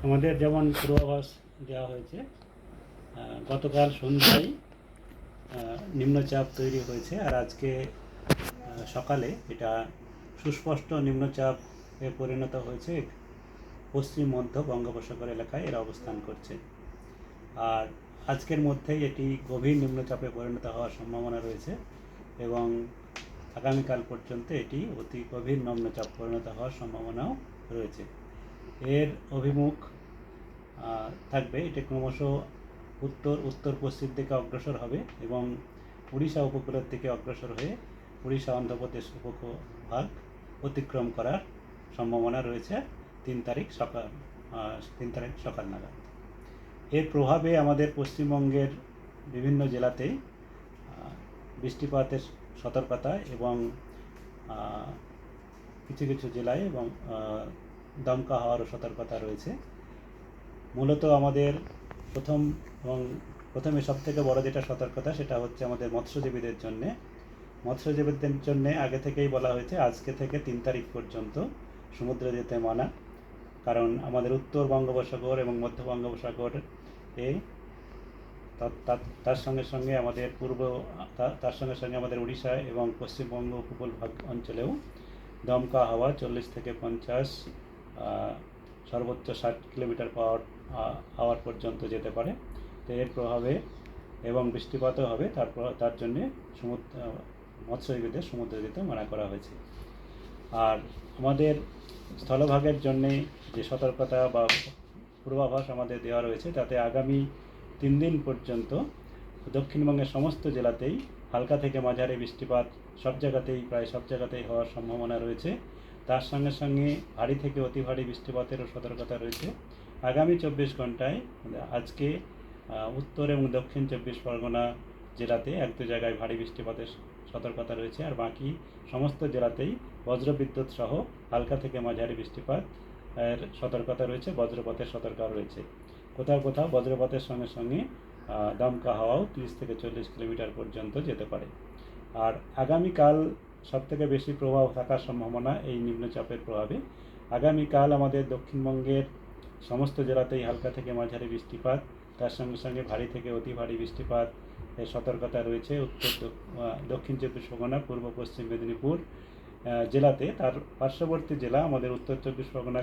আমাদের যেমন পূর্বাভাস দেওয়া হয়েছে, গতকাল সন্ধ্যায় নিম্নচাপ তৈরি হয়েছে, আর আজকে সকালে এটা সুস্পষ্ট নিম্নচাপে পরিণত হয়েছে। পশ্চিম মধ্য বঙ্গোপসাগর এলাকায় এরা অবস্থান করছে, আর আজকের মধ্যেই এটি গভীর নিম্নচাপে পরিণত হওয়ার সম্ভাবনা রয়েছে এবং আগামীকাল পর্যন্ত এটি অতি গভীর নিম্নচাপ পরিণত হওয়ার সম্ভাবনাও রয়েছে। এর অভিমুখ থাকবে, এটি ক্রমশ উত্তর পশ্চিম দিকে অগ্রসর হবে এবং উড়িষ্যা উপকূলের দিকে অগ্রসর হয়ে উড়িষ্যা অন্ধ্রপ্রদেশ উপভাগ অতিক্রম করার সম্ভাবনা রয়েছে 3 তারিখ সকাল নাগাদ। এর প্রভাবে আমাদের পশ্চিমবঙ্গের বিভিন্ন জেলাতেই বৃষ্টিপাতের সতর্কতা এবং কিছু কিছু জেলায় এবং দমকা হওয়ারও সতর্কতা রয়েছে। মূলত আমাদের প্রথমে সবথেকে বড় যেটা সতর্কতা, সেটা হচ্ছে আমাদের মৎস্যজীবীদের জন্যে আগে থেকেই বলা হয়েছে আজকে থেকে 3 তারিখ পর্যন্ত সমুদ্রে যেতে মানা। কারণ আমাদের উত্তর বঙ্গোপসাগর এবং মধ্য বঙ্গোপসাগর তার সঙ্গে সঙ্গে আমাদের উড়িষ্যা এবং পশ্চিমবঙ্গ উপকূলভাগ অঞ্চলেও দমকা হাওয়া 40 থেকে 50 সর্বোচ্চ 60 কিলোমিটার আওয়ার পর্যন্ত যেতে পারে। তো এর প্রভাবে এবং বৃষ্টিপাতও হবে, তার জন্যে মৎস্যজীবীদের সমুদ্রে যেতে মানা করা হয়েছে। আর আমাদের স্থলভাগের জন্যে যে সতর্কতা বা পূর্বাভাস আমাদের দেওয়া রয়েছে, তাতে আগামী 3 দিন পর্যন্ত দক্ষিণবঙ্গের সমস্ত জেলাতেই হালকা থেকে মাঝারি বৃষ্টিপাত প্রায় সব জায়গাতেই হওয়ার সম্ভাবনা রয়েছে। তার সঙ্গে সঙ্গে ভারী থেকে অতি ভারী বৃষ্টিপাতেরও সতর্কতা রয়েছে। আগামী 24 ঘন্টায় আজকে উত্তর এবং দক্ষিণ 24 পরগনা জেলাতে 1-2 জায়গায় ভারী বৃষ্টিপাতের সতর্কতা রয়েছে, আর বাকি সমস্ত জেলাতেই বজ্রবিদ্যুৎ সহ হালকা থেকে মাঝারি বৃষ্টিপাত এর সতর্কতা রয়েছে, বজ্রপাতের সতর্কতা রয়েছে। কোথাও কোথাও বজ্রপাতের সঙ্গে সঙ্গে দমকা হাওয়াও 30 থেকে 40 কিলোমিটার পর্যন্ত যেতে পারে। আর আগামীকাল সবথেকে বেশি প্রভাব থাকার সম্ভাবনা এই নিম্নচাপের প্রভাবে। আগামীকাল আমাদের দক্ষিণবঙ্গের সমস্ত জেলাতেই হালকা থেকে মাঝারি বৃষ্টিপাত, তার সঙ্গে সঙ্গে ভারী থেকে অতি ভারী বৃষ্টিপাত এর সতর্কতা রয়েছে দক্ষিণ 24 পরগনা, পূর্ব পশ্চিম মেদিনীপুর জেলাতে। তার পার্শ্ববর্তী জেলা আমাদের উত্তর 24 পরগনা,